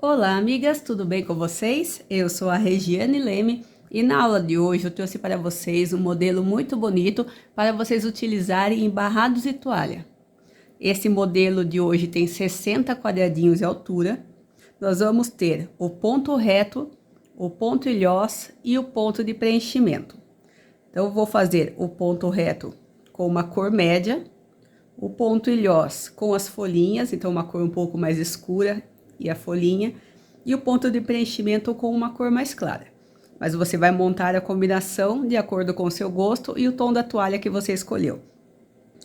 Olá, amigas, tudo bem com vocês? Eu sou a Regiane Leme e na aula de hoje eu trouxe para vocês um modelo muito bonito para vocês utilizarem em barrados e toalha. Esse modelo de hoje tem 60 quadradinhos de altura. Nós vamos ter o ponto reto, o ponto ilhós e o ponto de preenchimento. Então, eu vou fazer o ponto reto com uma cor média, o ponto ilhós com as folhinhas, então uma cor um pouco mais escura e a folhinha, e o ponto de preenchimento com uma cor mais clara. Mas você vai montar a combinação de acordo com o seu gosto e o tom da toalha que você escolheu.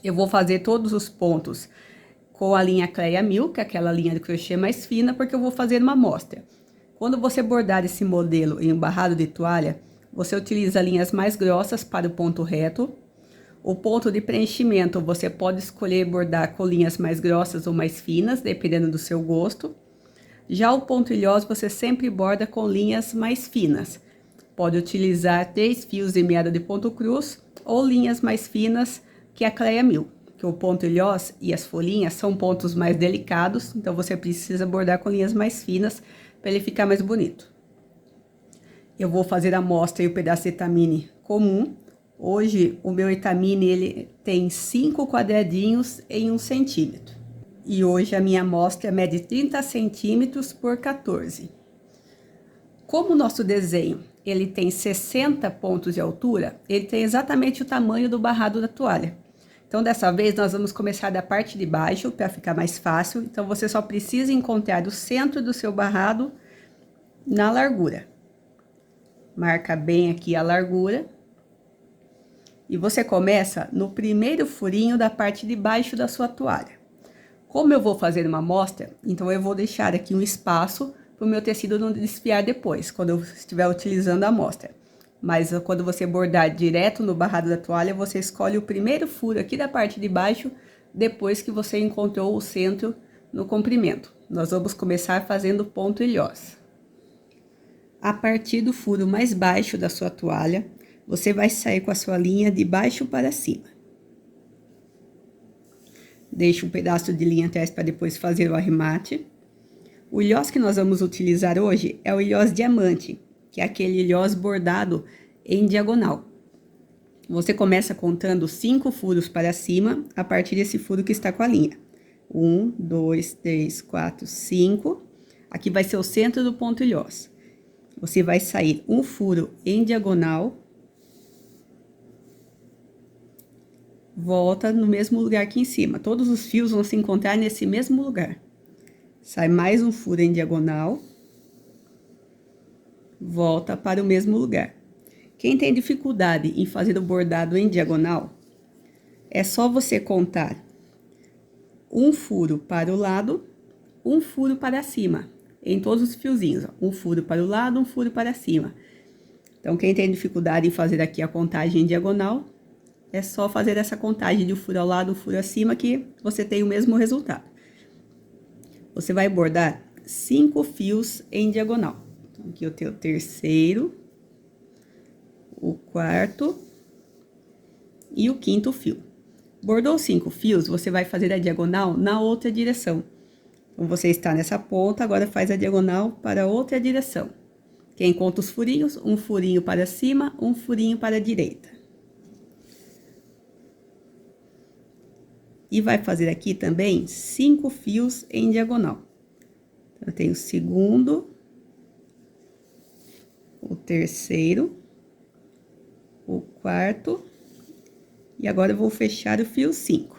Eu vou fazer todos os pontos com a linha Cleia 1000, que é aquela linha de crochê mais fina, porque eu vou fazer uma amostra. Quando você bordar esse modelo em um barrado de toalha, você utiliza linhas mais grossas para o ponto reto. O ponto de preenchimento, você pode escolher bordar com linhas mais grossas ou mais finas, dependendo do seu gosto. Já o ponto ilhós, você sempre borda com linhas mais finas. Pode utilizar 3 fios de meada de ponto cruz ou linhas mais finas que a Cleia 1000. Que o ponto ilhós e as folhinhas são pontos mais delicados, então você precisa bordar com linhas mais finas para ele ficar mais bonito. Eu vou fazer a amostra e o pedaço de etamine comum. Hoje o meu etamine ele tem 5 quadradinhos em 1 centímetro. E hoje a minha amostra mede 30 centímetros por 14. Como o nosso desenho ele tem 60 pontos de altura, ele tem exatamente o tamanho do barrado da toalha. Então, dessa vez, nós vamos começar da parte de baixo, para ficar mais fácil. Então, você só precisa encontrar o centro do seu barrado na largura. Marca bem aqui a largura. E você começa no primeiro furinho da parte de baixo da sua toalha. Como eu vou fazer uma amostra, então eu vou deixar aqui um espaço para o meu tecido não desfiar depois, quando eu estiver utilizando a amostra. Mas quando você bordar direto no barrado da toalha, você escolhe o primeiro furo aqui da parte de baixo, depois que você encontrou o centro no comprimento. Nós vamos começar fazendo ponto ilhós. A partir do furo mais baixo da sua toalha, você vai sair com a sua linha de baixo para cima. Deixa um pedaço de linha atrás para depois fazer o arremate. O ilhós que nós vamos utilizar hoje é o ilhós diamante, que é aquele ilhós bordado em diagonal. Você começa contando 5 furos para cima, a partir desse furo que está com a linha. 1, 2, 3, 4, 5. Aqui vai ser o centro do ponto ilhós. Você vai sair um furo em diagonal. Volta no mesmo lugar aqui em cima. Todos os fios vão se encontrar nesse mesmo lugar. Sai mais um furo em diagonal. Volta para o mesmo lugar. Quem tem dificuldade em fazer o bordado em diagonal, é só você contar um furo para o lado, um furo para cima, em todos os fiozinhos. Um furo para o lado, um furo para cima. Então, quem tem dificuldade em fazer aqui a contagem em diagonal, é só fazer essa contagem de um furo ao lado, um furo acima, que você tem o mesmo resultado. Você vai bordar 5 fios em diagonal. Então, aqui eu tenho o terceiro, o quarto e o quinto fio. Bordou 5 fios, você vai fazer a diagonal na outra direção. Então, você está nessa ponta, agora faz a diagonal para outra direção. Quem conta os furinhos? Um furinho para cima, um furinho para a direita. E vai fazer aqui também 5 fios em diagonal. Então, eu tenho o segundo, o terceiro, o quarto, e agora eu vou fechar o fio 5.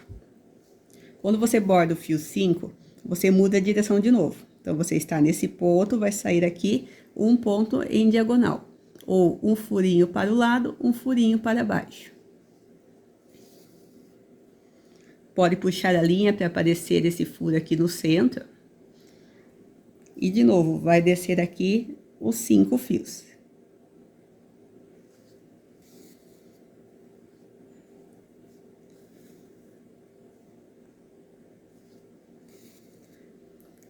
Quando você borda o fio 5, você muda a direção de novo. Então, você está nesse ponto, vai sair aqui um ponto em diagonal. Ou um furinho para o lado, um furinho para baixo. Pode puxar a linha para aparecer esse furo aqui no centro. E, de novo, vai descer aqui os 5 fios.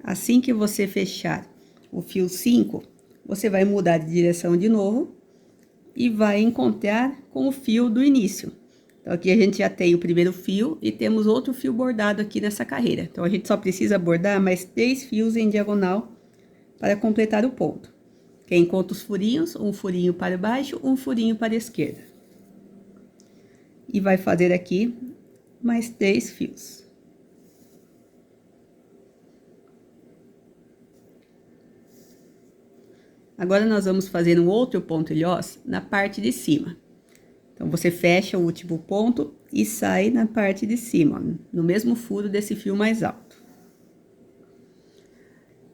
Assim que você fechar o fio 5, você vai mudar de direção de novo e vai encontrar com o fio do início. Então, aqui a gente já tem o primeiro fio e temos outro fio bordado aqui nessa carreira. Então, a gente só precisa bordar mais 3 fios em diagonal para completar o ponto. Quem conta os furinhos? Um furinho para baixo, um furinho para a esquerda. E vai fazer aqui mais 3 fios. Agora, nós vamos fazer um outro pontilhós na parte de cima. Então, você fecha o último ponto e sai na parte de cima, no mesmo furo desse fio mais alto.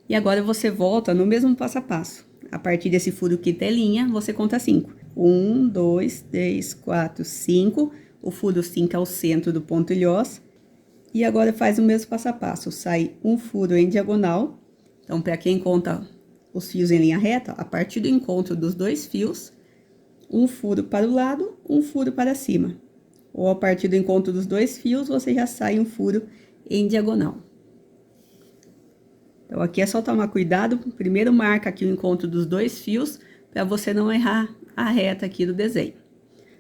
E agora, você volta no mesmo passo a passo. A partir desse furo que tem linha, você conta 5. 1, 2, 3, 4, 5. O furo 5 é o centro do pontilhós. E agora, faz o mesmo passo a passo. Sai um furo em diagonal. Então, para quem conta os fios em linha reta, a partir do encontro dos 2 fios, um furo para o lado, um furo para cima. Ou a partir do encontro dos 2 fios, você já sai um furo em diagonal. Então, aqui é só tomar cuidado. Primeiro, marca aqui o encontro dos 2 fios, para você não errar a reta aqui do desenho.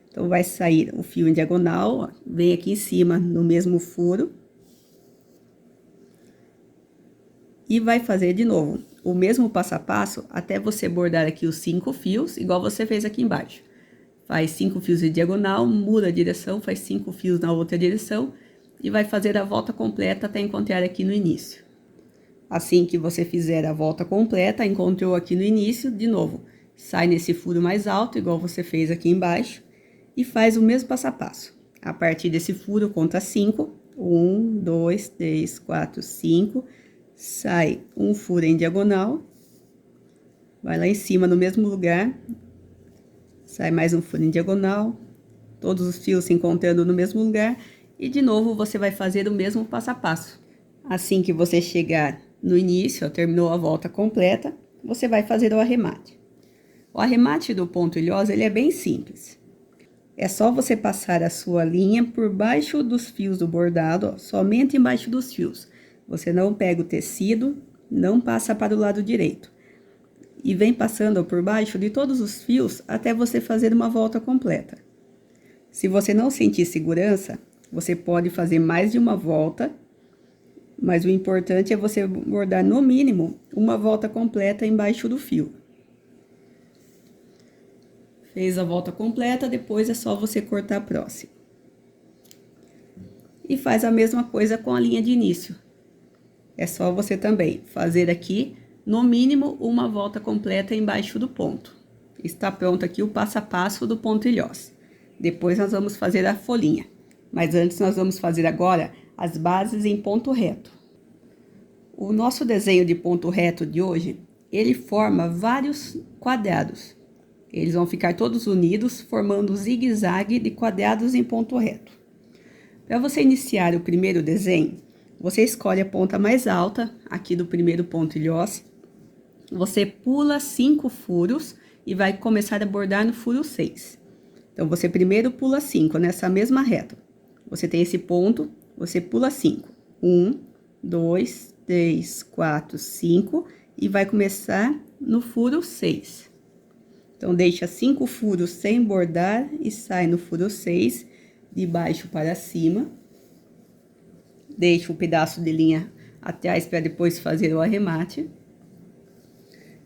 Então, vai sair o fio em diagonal, ó, vem aqui em cima no mesmo furo. E vai fazer de novo o mesmo passo a passo até você bordar aqui os 5 fios, igual você fez aqui embaixo. Faz 5 fios em diagonal, muda a direção, faz 5 fios na outra direção e vai fazer a volta completa até encontrar aqui no início. Assim que você fizer a volta completa, encontrou aqui no início, de novo, sai nesse furo mais alto, igual você fez aqui embaixo, e faz o mesmo passo a passo. A partir desse furo, conta 5, 1, 2, 3, 4, 5, sai um furo em diagonal, vai lá em cima no mesmo lugar, sai mais um furo em diagonal, todos os fios se encontrando no mesmo lugar, e de novo você vai fazer o mesmo passo a passo. Assim que você chegar no início, terminou a volta completa, você vai fazer o arremate. O arremate do pontilhós, ele é bem simples. É só você passar a sua linha por baixo dos fios do bordado, ó, somente embaixo dos fios. Você não pega o tecido, não passa para o lado direito. E vem passando por baixo de todos os fios até você fazer uma volta completa. Se você não sentir segurança, você pode fazer mais de uma volta, mas o importante é você bordar no mínimo uma volta completa embaixo do fio. Fez a volta completa, depois é só você cortar a próxima. E faz a mesma coisa com a linha de início. É só você também fazer aqui, no mínimo, uma volta completa embaixo do ponto. Está pronto aqui o passo a passo do pontilhós. Depois nós vamos fazer a folhinha. Mas antes nós vamos fazer agora as bases em ponto reto. O nosso desenho de ponto reto de hoje, ele forma vários quadrados. Eles vão ficar todos unidos, formando um zigue-zague de quadrados em ponto reto. Para você iniciar o primeiro desenho, você escolhe a ponta mais alta, aqui do primeiro pontilhós. Você pula 5 furos e vai começar a bordar no furo 6. Então, você primeiro pula 5 nessa mesma reta. Você tem esse ponto, você pula 5. 1, 2, 3, 4, 5 e vai começar no furo 6. Então, deixa 5 furos sem bordar e sai no furo 6, de baixo para cima. Deixa um pedaço de linha atrás para depois fazer o arremate.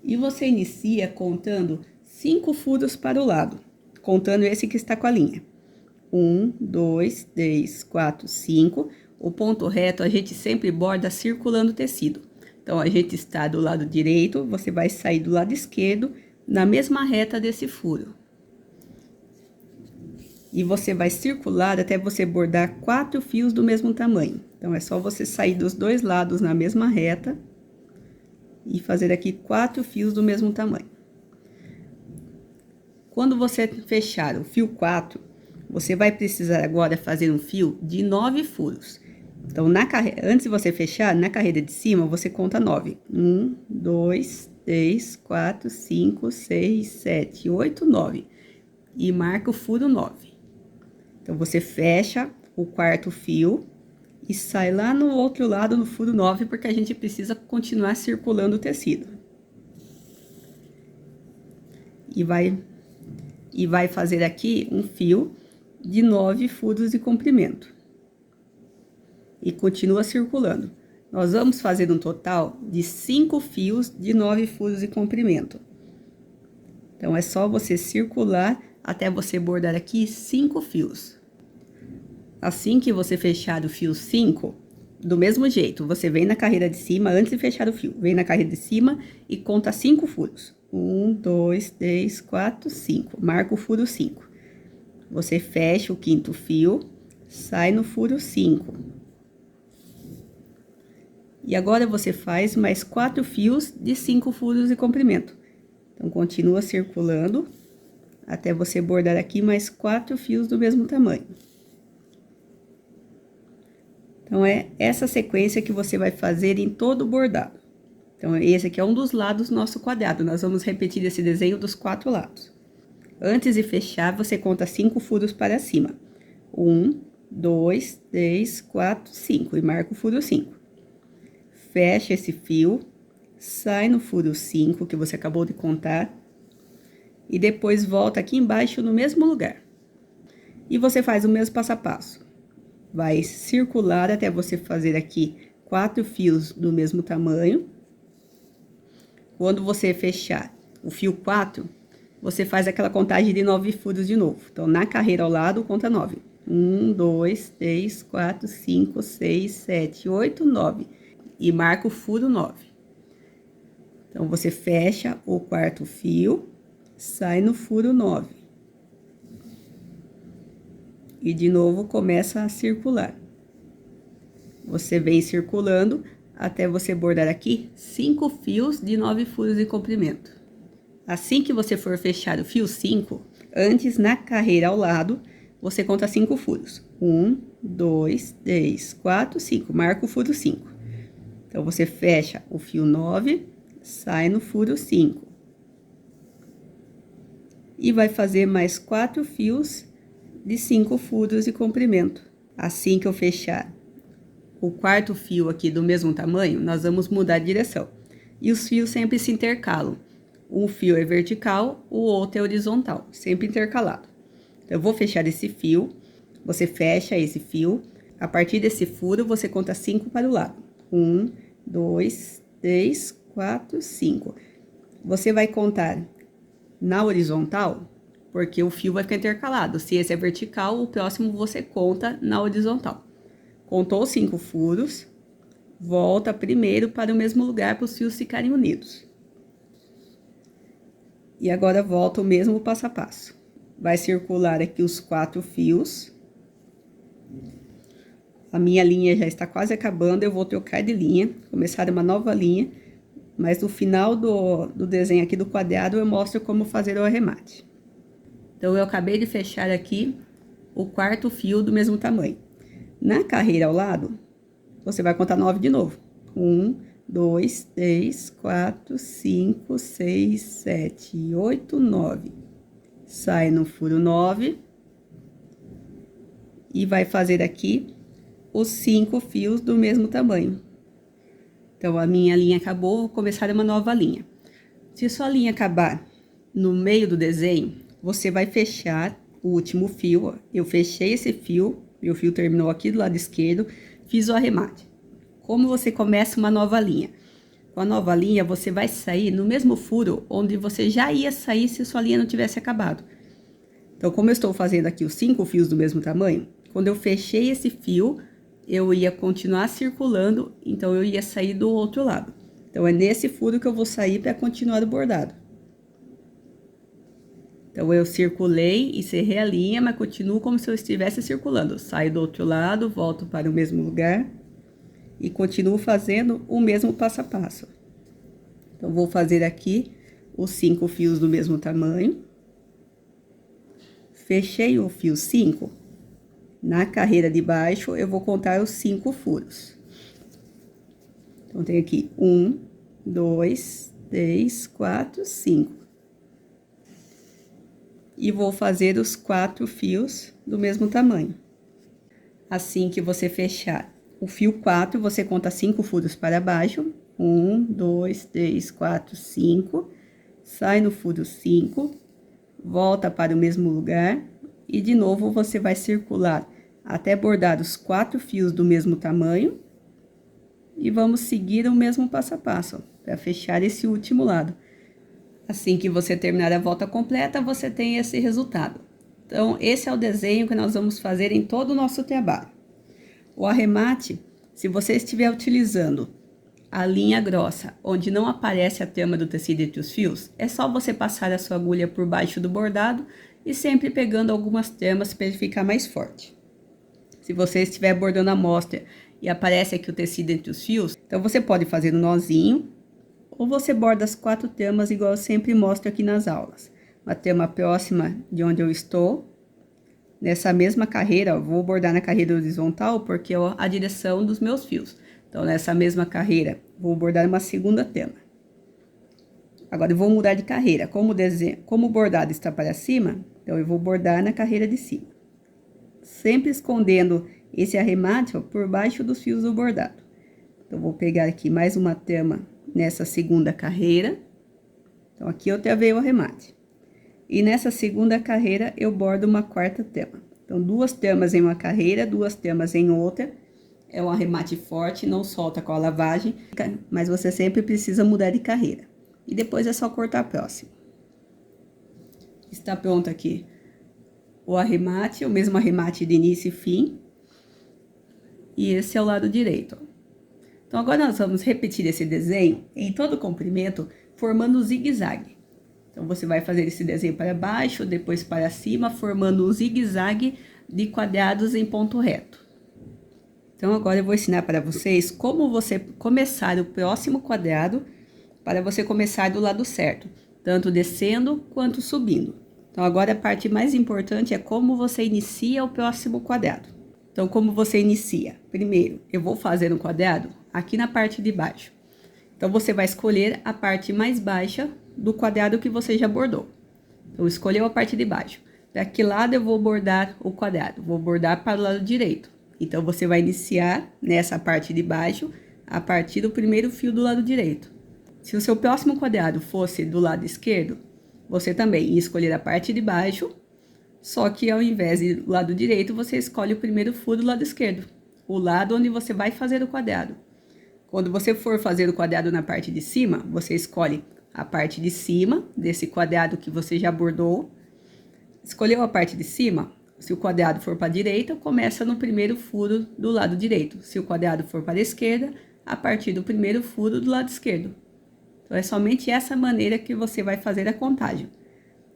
E você inicia contando 5 furos para o lado, contando esse que está com a linha. 1, 2, 3, 4, 5. O ponto reto a gente sempre borda circulando o tecido. Então, a gente está do lado direito, você vai sair do lado esquerdo, na mesma reta desse furo. E você vai circular até você bordar 4 fios do mesmo tamanho. Então, é só você sair dos dois lados na mesma reta e fazer aqui 4 fios do mesmo tamanho. Quando você fechar o fio 4, você vai precisar agora fazer um fio de 9 furos. Então, antes de você fechar, na carreira de cima, você conta 9. 1, 2, 3, 4, 5, 6, 7, 8, 9. E marca o furo 9. Então, você fecha o quarto fio e sai lá no outro lado, no furo 9, porque a gente precisa continuar circulando o tecido. E vai fazer aqui um fio de 9 furos de comprimento. E continua circulando. Nós vamos fazer um total de 5 fios de 9 furos de comprimento. Então, é só você circular até você bordar aqui 5 fios. Assim que você fechar o fio 5, do mesmo jeito, você vem na carreira de cima, antes de fechar o fio, vem na carreira de cima e conta 5 furos. 1, 2, 3, 4, 5. Marca o furo 5. Você fecha o quinto fio, sai no furo 5. E agora, você faz mais 4 fios de 5 furos de comprimento. Então, continua circulando até você bordar aqui mais 4 fios do mesmo tamanho. Então, é essa sequência que você vai fazer em todo o bordado. Então, esse aqui é um dos lados do nosso quadrado. Nós vamos repetir esse desenho dos 4 lados. Antes de fechar, você conta 5 furos para cima. 1, 2, 3, 4, 5. E marca o furo 5. Fecha esse fio, sai no furo 5 que você acabou de contar. E depois volta aqui embaixo no mesmo lugar. E você faz o mesmo passo a passo. Vai circular até você fazer aqui 4 fios do mesmo tamanho. Quando você fechar o fio 4, você faz aquela contagem de 9 furos de novo. Então, na carreira ao lado, conta 9. 1, 2, 3, 4, 5, 6, 7, 8, 9. E marca o furo 9. Então, você fecha o quarto fio, sai no furo 9. E de novo começa a circular. Você vem circulando até você bordar aqui 5 fios de 9 furos de comprimento. Assim que você for fechar o fio 5, antes na carreira ao lado, você conta 5 furos. 1, 2, 3, 4, 5. Marca o furo 5. Então, você fecha o fio 9, sai no furo 5. E vai fazer mais 4 fios de 5 furos de comprimento. Assim que eu fechar o quarto fio aqui do mesmo tamanho, nós vamos mudar de direção. E os fios sempre se intercalam. Um fio é vertical, o outro é horizontal, sempre intercalado. Então, eu vou fechar esse fio, você fecha esse fio. A partir desse furo, você conta 5 para o lado. 1, 2, 3, 4, 5. Você vai contar na horizontal, porque o fio vai ficar intercalado. Se esse é vertical, o próximo você conta na horizontal. Contou 5 furos, volta primeiro para o mesmo lugar para os fios ficarem unidos. E agora volta o mesmo passo a passo. Vai circular aqui os 4 fios. A minha linha já está quase acabando, eu vou trocar de linha, começar uma nova linha. Mas no final do desenho aqui do quadrado, eu mostro como fazer o arremate. Então, eu acabei de fechar aqui o quarto fio do mesmo tamanho. Na carreira ao lado, você vai contar 9 de novo. 1, 2, 3, 4, 5, 6, 7, 8, 9. Sai no furo 9. E vai fazer aqui os 5 fios do mesmo tamanho. Então, a minha linha acabou, vou começar uma nova linha. Se sua linha acabar no meio do desenho, você vai fechar o último fio. Ó. Eu fechei esse fio, meu fio terminou aqui do lado esquerdo, fiz o arremate. Como você começa uma nova linha? Com a nova linha, você vai sair no mesmo furo onde você já ia sair se sua linha não tivesse acabado. Então, como eu estou fazendo aqui os 5 fios do mesmo tamanho, quando eu fechei esse fio, eu ia continuar circulando, então eu ia sair do outro lado. Então, é nesse furo que eu vou sair para continuar o bordado. Então, eu circulei e cerrei a linha, mas continuo como se eu estivesse circulando. Saio do outro lado, volto para o mesmo lugar e continuo fazendo o mesmo passo a passo. Então, vou fazer aqui os 5 fios do mesmo tamanho. Fechei o fio 5. Na carreira de baixo, eu vou contar os 5 furos. Então, tem aqui 1, 2, 3, 4, 5. E vou fazer os 4 fios do mesmo tamanho. Assim que você fechar o fio 4, você conta 5 furos para baixo. 1, 2, 3, 4, 5. Sai no furo 5. Volta para o mesmo lugar. E de novo, você vai circular até bordar os 4 fios do mesmo tamanho. e vamos seguir o mesmo passo a passo para fechar esse último lado. Assim que você terminar a volta completa, você tem esse resultado. Então, esse é o desenho que nós vamos fazer em todo o nosso trabalho. O arremate, se você estiver utilizando a linha grossa, onde não aparece a trama do tecido entre os fios, é só você passar a sua agulha por baixo do bordado e sempre pegando algumas tramas para ele ficar mais forte. Se você estiver bordando a amostra e aparece aqui o tecido entre os fios, então você pode fazer um nozinho, ou você borda as 4 tramas igual eu sempre mostro aqui nas aulas. Uma trama próxima de onde eu estou. Nessa mesma carreira, vou bordar na carreira horizontal porque é a direção dos meus fios. Então, nessa mesma carreira, vou bordar uma segunda trama. Agora, eu vou mudar de carreira. Como o bordado está para cima, então eu vou bordar na carreira de cima. Sempre escondendo esse arremate, ó, por baixo dos fios do bordado. Então, vou pegar aqui mais uma trama nessa segunda carreira. Então, aqui eu travei o arremate. E nessa segunda carreira, eu bordo uma 4ª trama. Então, 2 tramas em uma carreira, 2 tramas em outra. É um arremate forte, não solta com a lavagem, mas você sempre precisa mudar de carreira. E depois é só cortar a próxima. Está pronto aqui o arremate, o mesmo arremate de início e fim. E esse é o lado direito, ó. Então, agora nós vamos repetir esse desenho em todo o comprimento, formando um zigue-zague. Então, você vai fazer esse desenho para baixo, depois para cima, formando um zigue-zague de quadrados em ponto reto. Então, agora eu vou ensinar para vocês como você começar o próximo quadrado, para você começar do lado certo, tanto descendo quanto subindo. Então, agora a parte mais importante é como você inicia o próximo quadrado. Então, como você inicia? Primeiro, eu vou fazer um quadrado aqui na parte de baixo. Então, você vai escolher a parte mais baixa do quadrado que você já bordou. Então, escolheu a parte de baixo. Para que lado eu vou bordar o quadrado? Vou bordar para o lado direito. Então, você vai iniciar nessa parte de baixo, a partir do primeiro fio do lado direito. Se o seu próximo quadrado fosse do lado esquerdo, você também ia escolher a parte de baixo, só que ao invés de do lado direito, você escolhe o primeiro fio do lado esquerdo, o lado onde você vai fazer o quadrado. Quando você for fazer o quadrado na parte de cima, você escolhe a parte de cima desse quadrado que você já bordou. Escolheu a parte de cima? Se o quadrado for para a direita, começa no primeiro furo do lado direito. Se o quadrado for para a esquerda, a partir do primeiro furo do lado esquerdo. Então, é somente essa maneira que você vai fazer a contagem.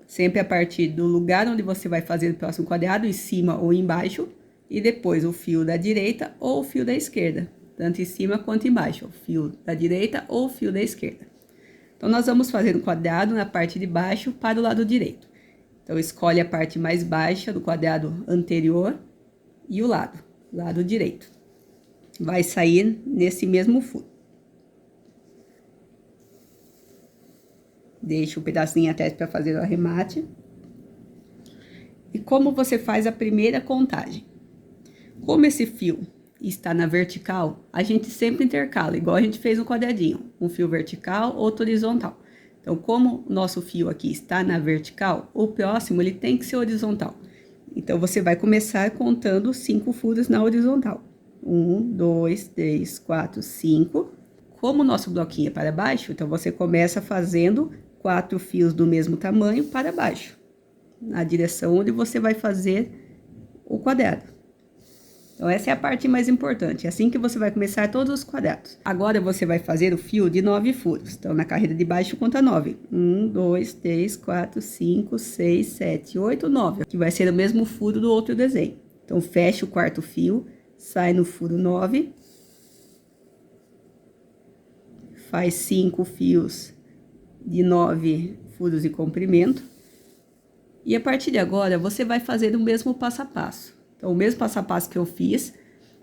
Sempre a partir do lugar onde você vai fazer o próximo quadrado, em cima ou embaixo, e depois o fio da direita ou o fio da esquerda, tanto em cima quanto embaixo, o fio da direita ou o fio da esquerda. Então, nós vamos fazer um quadrado na parte de baixo para o lado direito. Então, escolhe a parte mais baixa do quadrado anterior e o lado direito. Vai sair nesse mesmo furo. Deixa o pedacinho atrás para fazer o arremate. E como você faz a primeira contagem? Como esse fio está na vertical, a gente sempre intercala, igual a gente fez no quadradinho. Um fio vertical, outro horizontal. Então, como o nosso fio aqui está na vertical, o próximo ele tem que ser horizontal. Então, você vai começar contando 5 furos na horizontal. 1, 2, 3, 4, 5. Como o nosso bloquinho é para baixo, então você começa fazendo 4 fios do mesmo tamanho para baixo, na direção onde você vai fazer o quadrado. Então, essa é a parte mais importante, é assim que você vai começar todos os quadrados. Agora, você vai fazer o fio de 9 furos. Então, na carreira de baixo, conta 9. 1, 2, 3, 4, 5, 6, 7, 8, 9. Que vai ser o mesmo furo do outro desenho. Então, fecha o 4º fio, sai no furo 9. Faz 5 fios de 9 furos de comprimento. E a partir de agora, você vai fazer o mesmo passo a passo. Então, o mesmo passo a passo que eu fiz,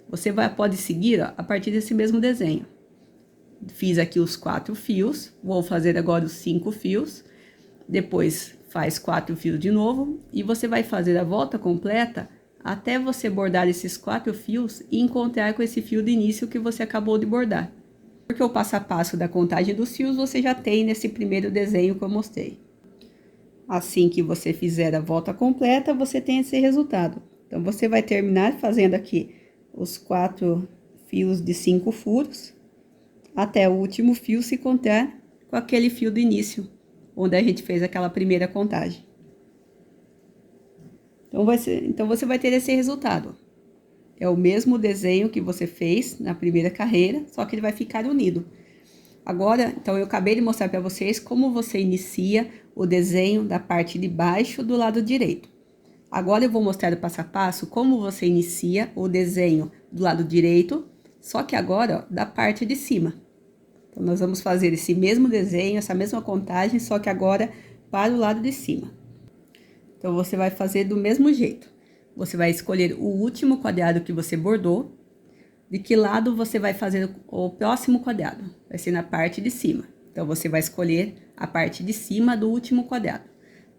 você pode seguir, ó, a partir desse mesmo desenho. Fiz aqui os 4 fios, vou fazer agora os 5 fios, depois faz 4 fios de novo, e você vai fazer a volta completa até você bordar esses 4 fios e encontrar com esse fio de início que você acabou de bordar. Porque o passo a passo da contagem dos fios você já tem nesse primeiro desenho que eu mostrei. Assim que você fizer a volta completa, você tem esse resultado. Então, você vai terminar fazendo aqui os 4 fios de 5 furos. até o último fio se contar com aquele fio do início, onde a gente fez aquela primeira contagem. Então, você vai ter esse resultado. É o mesmo desenho que você fez na primeira carreira, só que ele vai ficar unido. Agora, então, eu acabei de mostrar para vocês como você inicia o desenho da parte de baixo do lado direito. Agora, eu vou mostrar o passo a passo como você inicia o desenho do lado direito, só que agora, ó, da parte de cima. Então, nós vamos fazer esse mesmo desenho, essa mesma contagem, só que agora para o lado de cima. Então, você vai fazer do mesmo jeito. Você vai escolher o último quadrado que você bordou. De que lado você vai fazer o próximo quadrado? Vai ser na parte de cima. Então, você vai escolher a parte de cima do último quadrado.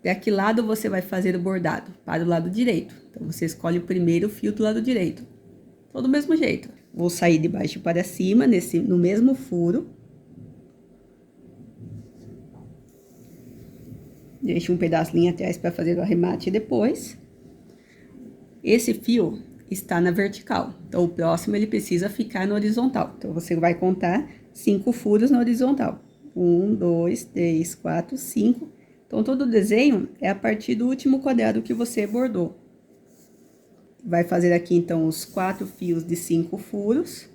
De que lado você vai fazer o bordado? Para o lado direito. Então, você escolhe o primeiro fio do lado direito. Todo do mesmo jeito. Vou sair de baixo para cima, no mesmo furo. Deixo um pedacinho atrás para fazer o arremate depois. Esse fio está na vertical, então o próximo ele precisa ficar na horizontal. Então, você vai contar 5 furos na horizontal. 1, 2, 3, 4, 5. Então, todo o desenho é a partir do último quadrado que você bordou. Vai fazer aqui, então, os 4 fios de 5 furos.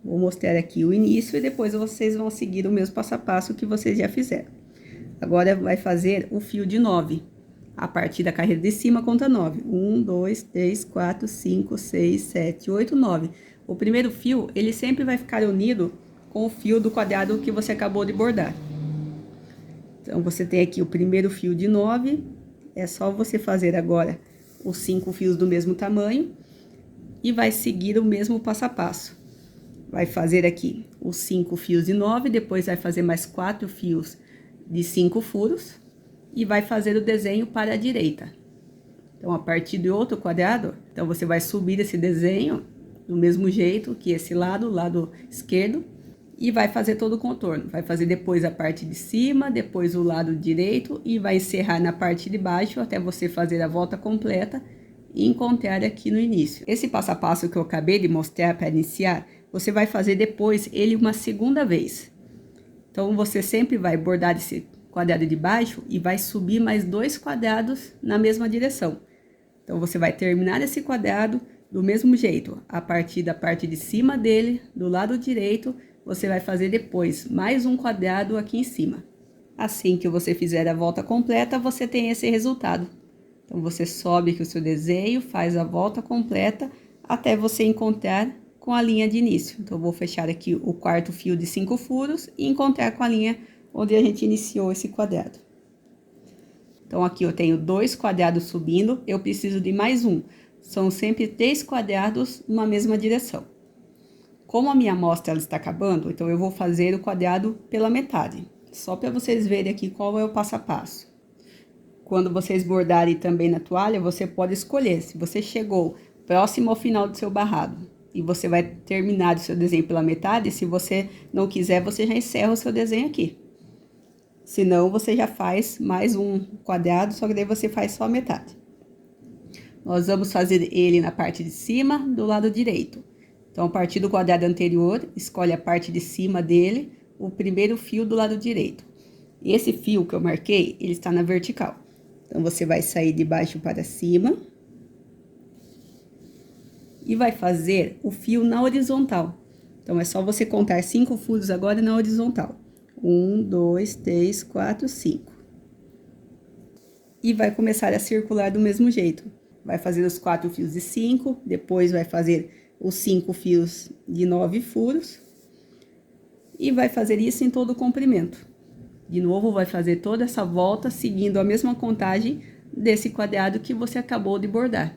Vou mostrar aqui o início e depois vocês vão seguir o mesmo passo a passo que vocês já fizeram. Agora, vai fazer o fio de 9. A partir da carreira de cima, conta 9. 1, 2, 3, 4, 5, 6, 7, 8, 9. O primeiro fio, ele sempre vai ficar unido com o fio do quadrado que você acabou de bordar. Então, você tem aqui o primeiro fio de 9. É só você fazer agora os 5 fios do mesmo tamanho. E vai seguir o mesmo passo a passo. Vai fazer aqui os 5 fios de 9, depois vai fazer mais 4 fios de 5 furos. E vai fazer o desenho para a direita. Então, a partir de outro quadrado, então você vai subir esse desenho do mesmo jeito que esse lado, o lado esquerdo, e vai fazer todo o contorno. Vai fazer depois a parte de cima, depois o lado direito e vai encerrar na parte de baixo até você fazer a volta completa e encontrar aqui no início. Esse passo a passo que eu acabei de mostrar para iniciar, você vai fazer depois ele uma segunda vez. Então, você sempre vai bordar esse quadrado de baixo e vai subir mais 2 quadrados na mesma direção. Então, você vai terminar esse quadrado do mesmo jeito. A partir da parte de cima dele, do lado direito, você vai fazer depois mais um quadrado aqui em cima. Assim que você fizer a volta completa, você tem esse resultado. Então, você sobe aqui o seu desenho, faz a volta completa, até você encontrar com a linha de início. Então, eu vou fechar aqui o quarto fio de 5 furos e encontrar com a linha onde a gente iniciou esse quadrado. Então, aqui eu tenho 2 quadrados subindo, eu preciso de mais um. São sempre 3 quadrados numa mesma direção. Como a minha amostra ela está acabando, então eu vou fazer o quadrado pela metade. Só para vocês verem aqui qual é o passo a passo. Quando vocês bordarem também na toalha, você pode escolher. Se você chegou próximo ao final do seu barrado e você vai terminar o seu desenho pela metade, se você não quiser, você já encerra o seu desenho aqui. Senão, você já faz mais um quadrado, só que daí você faz só a metade. Nós vamos fazer ele na parte de cima do lado direito. Então, a partir do quadrado anterior, escolhe a parte de cima dele, o primeiro fio do lado direito. Esse fio que eu marquei, ele está na vertical. Então, você vai sair de baixo para cima. E vai fazer o fio na horizontal. Então, é só você contar 5 furos agora na horizontal. 1, 2, 3, 4, 5. E vai começar a circular do mesmo jeito. Vai fazer os 4 fios de 5, depois vai fazer os 5 fios de 9 furos. E vai fazer isso em todo o comprimento. De novo, vai fazer toda essa volta seguindo a mesma contagem desse quadrado que você acabou de bordar.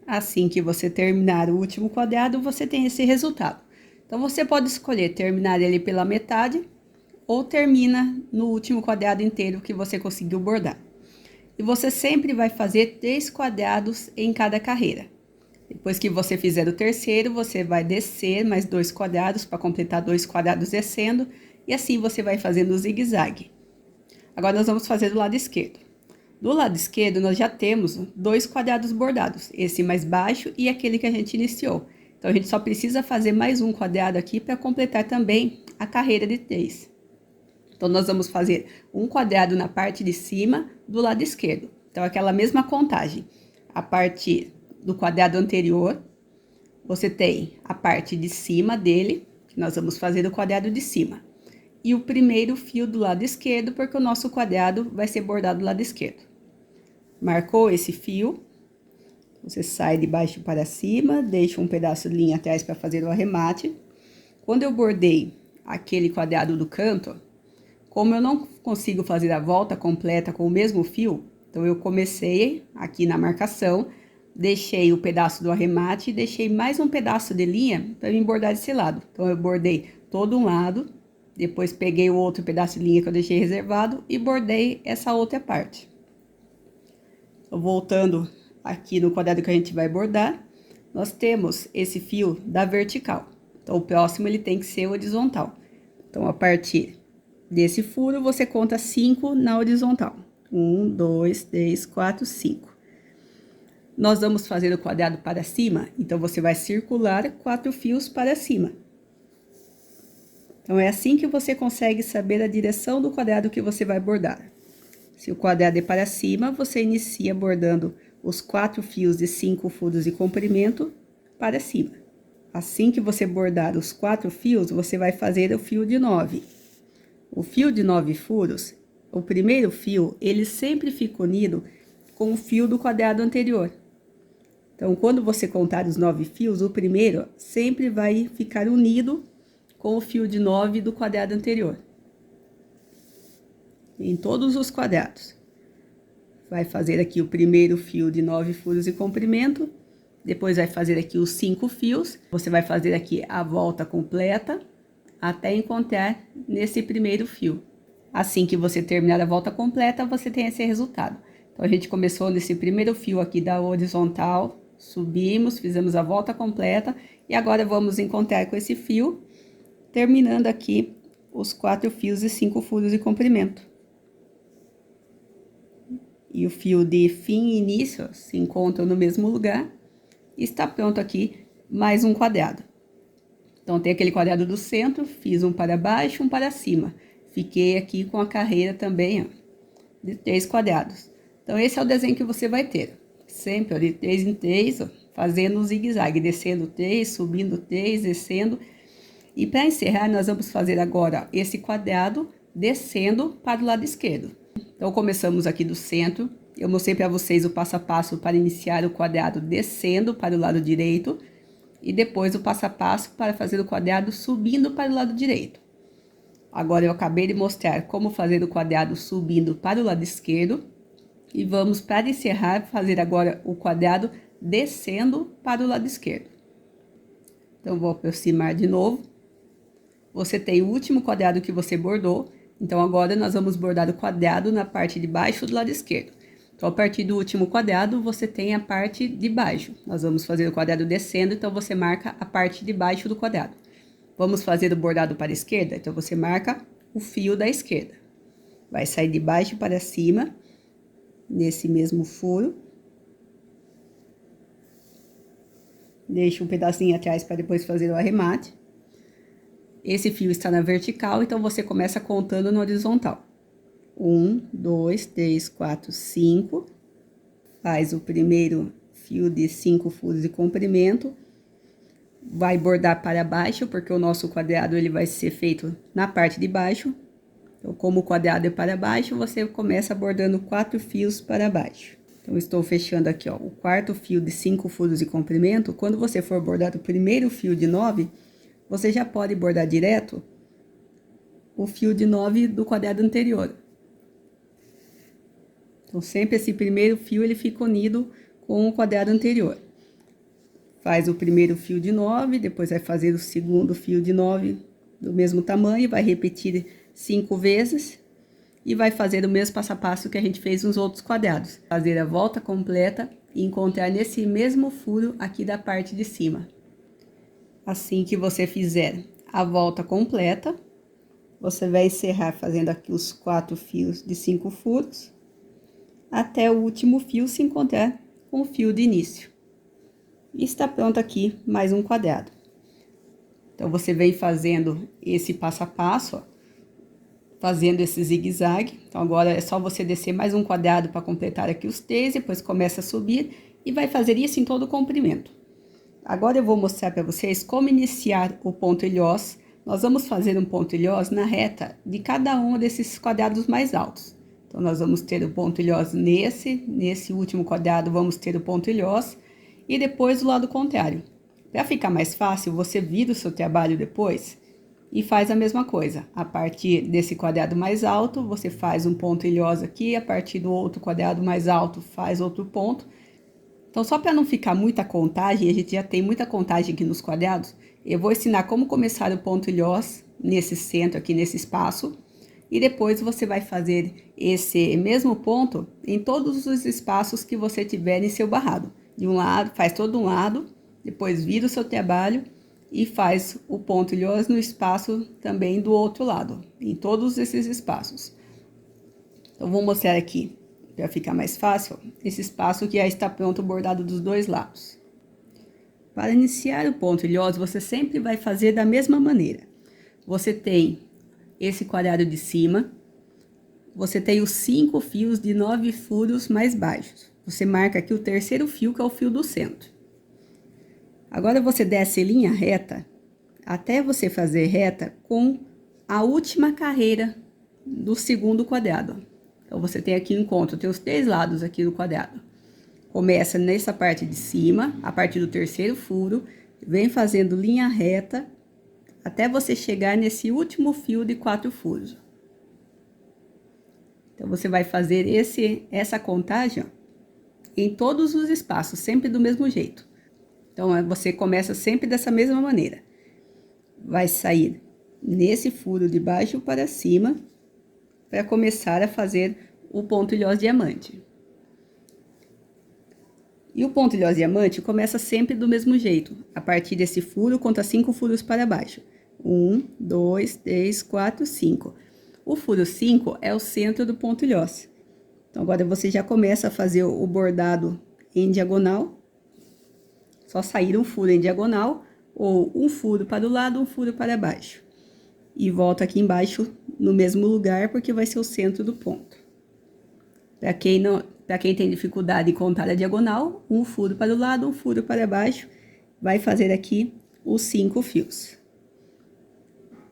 Assim que você terminar o último quadrado, você tem esse resultado. Então, você pode escolher terminar ele pela metade ou termina no último quadrado inteiro que você conseguiu bordar. E você sempre vai fazer 3 quadrados em cada carreira. Depois que você fizer o terceiro, você vai descer mais 2 quadrados para completar 2 quadrados descendo. E assim você vai fazendo o zigue-zague. Agora, nós vamos fazer do lado esquerdo. Do lado esquerdo, nós já temos 2 quadrados bordados. Esse mais baixo e aquele que a gente iniciou. Então, a gente só precisa fazer mais um quadrado aqui para completar também a carreira de 3. Então, nós vamos fazer um quadrado na parte de cima do lado esquerdo. Então, aquela mesma contagem. A partir do quadrado anterior, você tem a parte de cima dele, que nós vamos fazer o quadrado de cima. E o primeiro fio do lado esquerdo, porque o nosso quadrado vai ser bordado do lado esquerdo. Marcou esse fio, você sai de baixo para cima, deixa um pedaço de linha atrás para fazer o arremate. Quando eu bordei aquele quadrado do canto, como eu não consigo fazer a volta completa com o mesmo fio, então eu comecei aqui na marcação, deixei o pedaço do arremate e deixei mais um pedaço de linha para me bordar desse lado. Então, eu bordei todo um lado, depois peguei o outro pedaço de linha que eu deixei reservado e bordei essa outra parte. Então, voltando aqui no quadrado que a gente vai bordar, nós temos esse fio da vertical. Então, o próximo ele tem que ser horizontal. Então, a partir desse furo, você conta 5 na horizontal. 1, 2, 3, 4, 5. Nós vamos fazer o quadrado para cima, então você vai circular 4 fios para cima. Então, é assim que você consegue saber a direção do quadrado que você vai bordar. Se o quadrado é para cima, você inicia bordando os 4 fios de 5 furos de comprimento para cima. Assim que você bordar os 4 fios, você vai fazer o fio de 9. O fio de 9 furos, o primeiro fio, ele sempre fica unido com o fio do quadrado anterior. Então, quando você contar os 9 fios, o primeiro sempre vai ficar unido com o fio de 9 do quadrado anterior. Em todos os quadrados. Vai fazer aqui o primeiro fio de 9 furos de comprimento, depois vai fazer aqui os 5 fios, você vai fazer aqui a volta completa, até encontrar nesse primeiro fio. Assim que você terminar a volta completa, você tem esse resultado. Então, a gente começou nesse primeiro fio aqui da horizontal, subimos, fizemos a volta completa, e agora vamos encontrar com esse fio, terminando aqui os 4 fios e 5 furos de comprimento. E o fio de fim e início se encontram no mesmo lugar. E está pronto aqui mais um quadrado. Então, tem aquele quadrado do centro, fiz um para baixo, um para cima. Fiquei aqui com a carreira também, ó, de 3 quadrados. Então, esse é o desenho que você vai ter. Sempre, ó, de 3 em 3, ó, fazendo um zigue-zague, descendo 3, subindo 3, descendo. E para encerrar, nós vamos fazer agora, ó, esse quadrado descendo para o lado esquerdo. Então, começamos aqui do centro. Eu mostrei para vocês o passo a passo para iniciar o quadrado descendo para o lado direito. E depois o passo a passo para fazer o quadrado subindo para o lado direito. Agora, eu acabei de mostrar como fazer o quadrado subindo para o lado esquerdo. E vamos, para encerrar, fazer agora o quadrado descendo para o lado esquerdo. Então, vou aproximar de novo. Você tem o último quadrado que você bordou. Então, agora, nós vamos bordar o quadrado na parte de baixo do lado esquerdo. Então, a partir do último quadrado, você tem a parte de baixo. Nós vamos fazer o quadrado descendo, então, você marca a parte de baixo do quadrado. Vamos fazer o bordado para a esquerda? Então, você marca o fio da esquerda. Vai sair de baixo para cima, nesse mesmo furo. Deixa um pedacinho atrás para depois fazer o arremate. Esse fio está na vertical, então você começa contando na horizontal. 1, 2, 3, 4, 5. Faz o primeiro fio de 5 furos de comprimento. Vai bordar para baixo, porque o nosso quadrado ele vai ser feito na parte de baixo. Então, como o quadrado é para baixo, você começa bordando 4 fios para baixo. Então, estou fechando aqui, ó, o quarto fio de 5 furos de comprimento. Quando você for bordar o primeiro fio de 9, você já pode bordar direto o fio de 9 do quadrado anterior. Então, sempre esse primeiro fio, ele fica unido com o quadrado anterior. Faz o primeiro fio de 9, depois vai fazer o segundo fio de 9 do mesmo tamanho, vai repetir 5 vezes e vai fazer o mesmo passo a passo que a gente fez nos outros quadrados. Fazer a volta completa e encontrar nesse mesmo furo aqui da parte de cima. Assim que você fizer a volta completa, você vai encerrar fazendo aqui os 4 fios de 5 furos, até o último fio se encontrar com o fio de início. E está pronto aqui mais um quadrado. Então, você vem fazendo esse passo a passo, ó, fazendo esse zigue-zague. Então, agora é só você descer mais um quadrado para completar aqui os 3, depois começa a subir e vai fazer isso em todo o comprimento. Agora eu vou mostrar para vocês como iniciar o ponto ilhós. Nós vamos fazer um ponto ilhós na reta de cada um desses quadrados mais altos. Então, nós vamos ter o ponto ilhós nesse último quadrado, vamos ter o ponto ilhós, e depois do lado contrário. Para ficar mais fácil, você vira o seu trabalho depois e faz a mesma coisa. A partir desse quadrado mais alto, você faz um ponto ilhós aqui, a partir do outro quadrado mais alto, faz outro ponto. Então, só para não ficar muita contagem, a gente já tem muita contagem aqui nos quadrados, eu vou ensinar como começar o ponto ilhós nesse centro aqui, nesse espaço, e depois você vai fazer esse mesmo ponto em todos os espaços que você tiver em seu barrado. De um lado, faz todo um lado, depois vira o seu trabalho e faz o ponto ilhós no espaço também do outro lado, em todos esses espaços. Então, vou mostrar aqui, para ficar mais fácil, esse espaço que já está pronto o bordado dos dois lados. Para iniciar o ponto ilhós, você sempre vai fazer da mesma maneira. Você tem esse quadrado de cima, você tem os 5 fios de 9 furos mais baixos. Você marca aqui o terceiro fio, que é o fio do centro. Agora, você desce em linha reta, até você fazer reta com a última carreira do segundo quadrado. Então, você tem aqui, encontra, tem os 3 lados aqui do quadrado. Começa nessa parte de cima, a partir do terceiro furo, vem fazendo linha reta, até você chegar nesse último fio de 4 furos. Então, você vai fazer essa contagem, ó, em todos os espaços, sempre do mesmo jeito. Então, você começa sempre dessa mesma maneira. Vai sair nesse furo de baixo para cima, para começar a fazer o ponto ilhós diamante. E o ponto ilhós diamante começa sempre do mesmo jeito. A partir desse furo, conta 5 furos para baixo. 1, 2, 3, 4, 5. O furo 5 é o centro do ponto ilhós. Então, agora você já começa a fazer o bordado em diagonal. Só sair um furo em diagonal, ou um furo para o lado, um furo para baixo. E volta aqui embaixo no mesmo lugar, porque vai ser o centro do ponto. Para quem tem dificuldade em contar a diagonal, um furo para o lado, um furo para baixo, vai fazer aqui os 5 fios.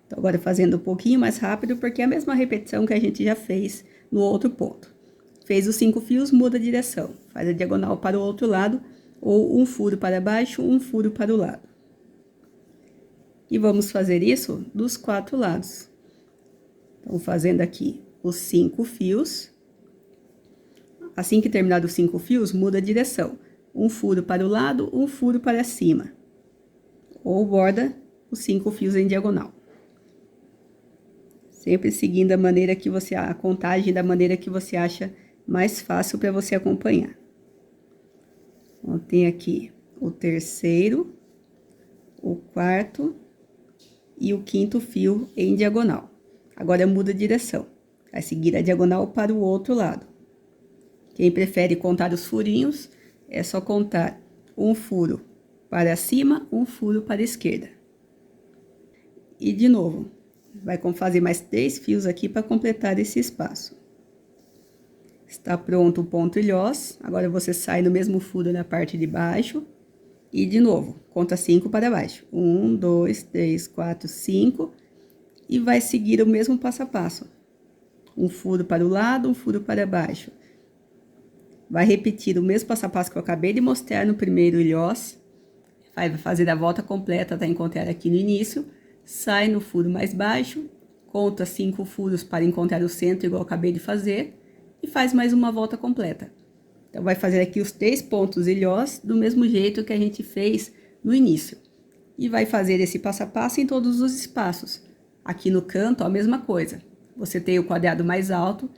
Então, agora fazendo um pouquinho mais rápido, porque é a mesma repetição que a gente já fez no outro ponto. Fez os 5 fios, muda a direção. Faz a diagonal para o outro lado, ou um furo para baixo, um furo para o lado. E vamos fazer isso dos 4 lados. Então, fazendo aqui os 5 fios. Assim que terminar os 5 fios, muda a direção. Um furo para o lado, um furo para cima. Ou borda os 5 fios em diagonal. Sempre seguindo a contagem da maneira que você acha mais fácil para você acompanhar. Então, tem aqui o terceiro, o quarto e o quinto fio em diagonal. Agora, muda a direção. Vai seguir a diagonal para o outro lado. Quem prefere contar os furinhos, é só contar um furo para cima, um furo para a esquerda. E, de novo, vai fazer mais 3 fios aqui para completar esse espaço. Está pronto o ponto ilhós. Agora, você sai no mesmo furo na parte de baixo. E, de novo, conta 5 para baixo. 1, 2, 3, 4, 5. E vai seguir o mesmo passo a passo. Um furo para o lado, um furo para baixo. Vai repetir o mesmo passo a passo que eu acabei de mostrar no primeiro ilhós. Vai fazer a volta completa até encontrar aqui no início. Sai no furo mais baixo. Conta 5 furos para encontrar o centro, igual eu acabei de fazer. E faz mais uma volta completa. Então, vai fazer aqui os 3 pontos ilhós do mesmo jeito que a gente fez no início. E vai fazer esse passo a passo em todos os espaços. Aqui no canto, a mesma coisa. Você tem o quadrado mais alto,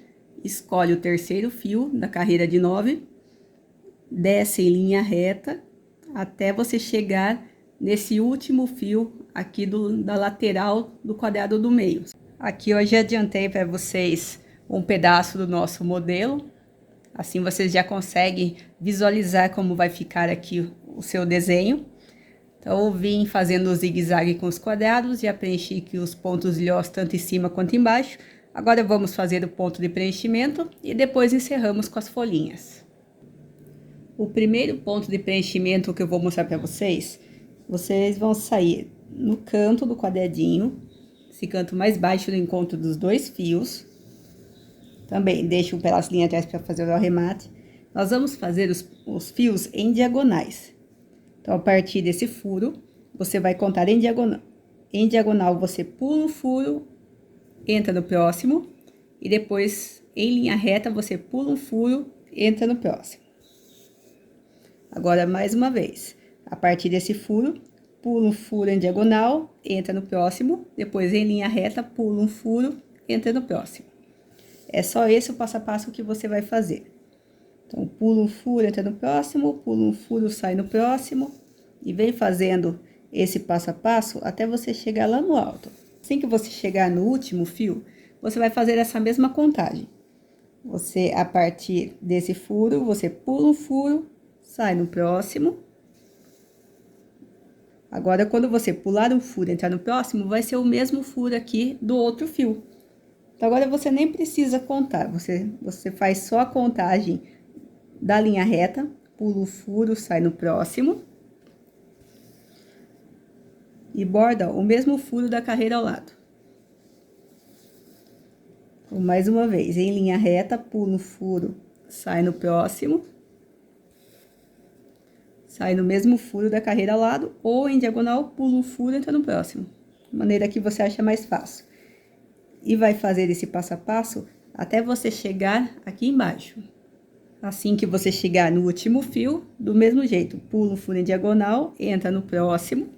escolhe o terceiro fio da carreira de 9, desce em linha reta, até você chegar nesse último fio aqui da lateral do quadrado do meio. Aqui eu já adiantei para vocês um pedaço do nosso modelo, assim vocês já conseguem visualizar como vai ficar aqui o seu desenho. Então, eu vim fazendo o zigue-zague com os quadrados, já preenchi aqui os pontos ilhós tanto em cima quanto embaixo. Agora, vamos fazer o ponto de preenchimento e depois encerramos com as folhinhas. O primeiro ponto de preenchimento que eu vou mostrar para vocês, vocês vão sair no canto do quadradinho, esse canto mais baixo do encontro dos dois fios. Também deixo um pedacinho atrás para fazer o arremate. Nós vamos fazer os fios em diagonais. Então, a partir desse furo, você vai contar em diagonal. Em diagonal, você pula um furo, entra no próximo. E depois, em linha reta, você pula um furo, entra no próximo. Agora, mais uma vez. A partir desse furo, pula um furo em diagonal, entra no próximo. Depois, em linha reta, pula um furo, entra no próximo. É só esse o passo a passo que você vai fazer. Então, pula um furo, entra no próximo, pula um furo, sai no próximo. E vem fazendo esse passo a passo até você chegar lá no alto. Assim que você chegar no último fio, você vai fazer essa mesma contagem. Você, a partir desse furo, você pula um furo, sai no próximo. Agora, quando você pular um furo e entrar no próximo, vai ser o mesmo furo aqui do outro fio. Então, agora você nem precisa contar, você faz só a contagem da linha reta, pula o furo, sai no próximo. E borda o mesmo furo da carreira ao lado. Então, mais uma vez, em linha reta, pula o furo, sai no próximo. Sai no mesmo furo da carreira ao lado, ou em diagonal, pula o furo e entra no próximo. De maneira que você acha mais fácil. E vai fazer esse passo a passo até você chegar aqui embaixo. Assim que você chegar no último fio, do mesmo jeito, pula o furo em diagonal, entra no próximo,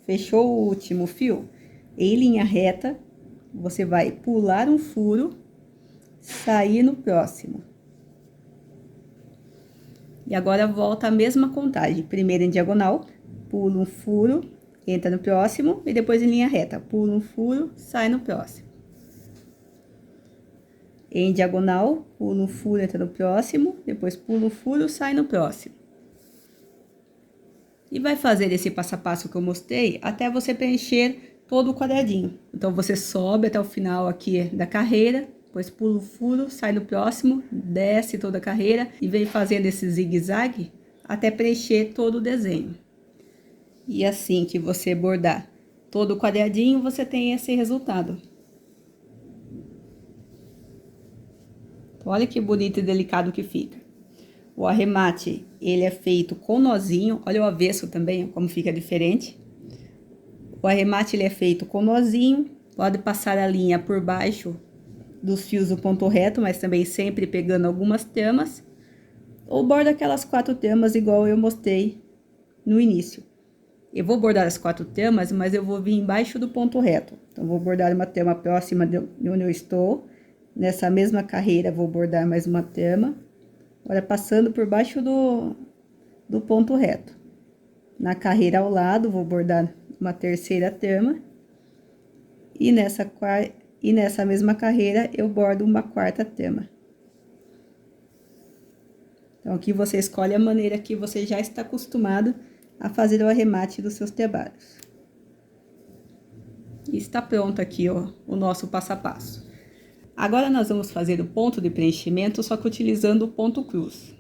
fechou o último fio, em linha reta, você vai pular um furo, sair no próximo. E agora volta a mesma contagem, primeiro em diagonal, pula um furo, entra no próximo, e depois em linha reta, pula um furo, sai no próximo. Em diagonal, pula um furo, entra no próximo, depois pula um furo, sai no próximo. E vai fazer esse passo a passo que eu mostrei até você preencher todo o quadradinho. Então, você sobe até o final aqui da carreira, depois pula o furo, sai no próximo, desce toda a carreira e vem fazendo esse zigue-zague até preencher todo o desenho. E assim que você bordar todo o quadradinho, você tem esse resultado. Olha que bonito e delicado que fica. O arremate, ele é feito com nozinho. Olha o avesso também, como fica diferente. O arremate, ele é feito com nozinho. Pode passar a linha por baixo dos fios do ponto reto, mas também sempre pegando algumas tramas. Ou borda aquelas 4 tramas igual eu mostrei no início. Eu vou bordar as 4 tramas, mas eu vou vir embaixo do ponto reto. Então, vou bordar uma trama próxima de onde eu estou. Nessa mesma carreira, vou bordar mais uma trama. Agora, passando por baixo do ponto reto. Na carreira ao lado, vou bordar uma terceira trama. E nessa mesma carreira, eu bordo uma quarta trama. Então, aqui você escolhe a maneira que você já está acostumado a fazer o arremate dos seus trabalhos. E está pronto aqui, ó, o nosso passo a passo. Agora, nós vamos fazer o ponto de preenchimento, só que utilizando o ponto cruz.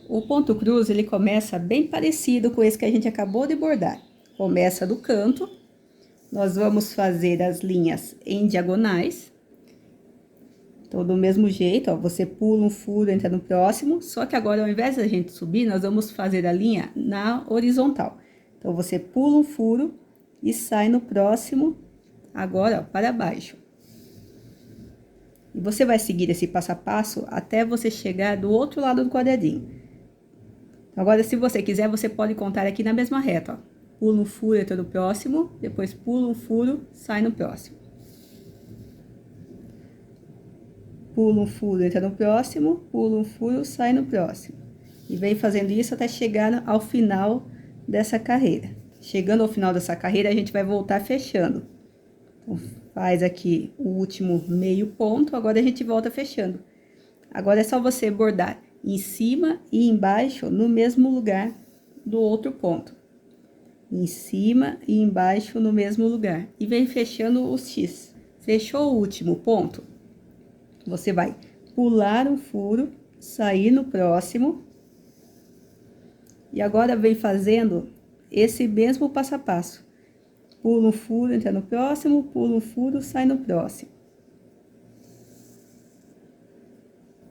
O ponto cruz, ele começa bem parecido com esse que a gente acabou de bordar. Começa do canto, nós vamos fazer as linhas em diagonais. Então, do mesmo jeito, ó, você pula um furo, entra no próximo, só que agora, ao invés da gente subir, nós vamos fazer a linha na horizontal. Então, você pula um furo e sai no próximo, agora, ó, para baixo. E você vai seguir esse passo a passo até você chegar do outro lado do quadradinho. Agora, se você quiser, você pode contar aqui na mesma reta, ó. Pula um furo, entra no próximo, depois pula um furo, sai no próximo. Pula um furo, entra no próximo, pula um furo, sai no próximo. E vem fazendo isso até chegar ao final dessa carreira. Chegando ao final dessa carreira, a gente vai voltar fechando. Então, faz aqui o último meio ponto, agora a gente volta fechando. Agora é só você bordar em cima e embaixo no mesmo lugar do outro ponto. Em cima e embaixo no mesmo lugar. E vem fechando o X. Fechou o último ponto? Você vai pular um furo, sair no próximo. E agora vem fazendo esse mesmo passo a passo. Pula um furo, entra no próximo, pula um furo, sai no próximo.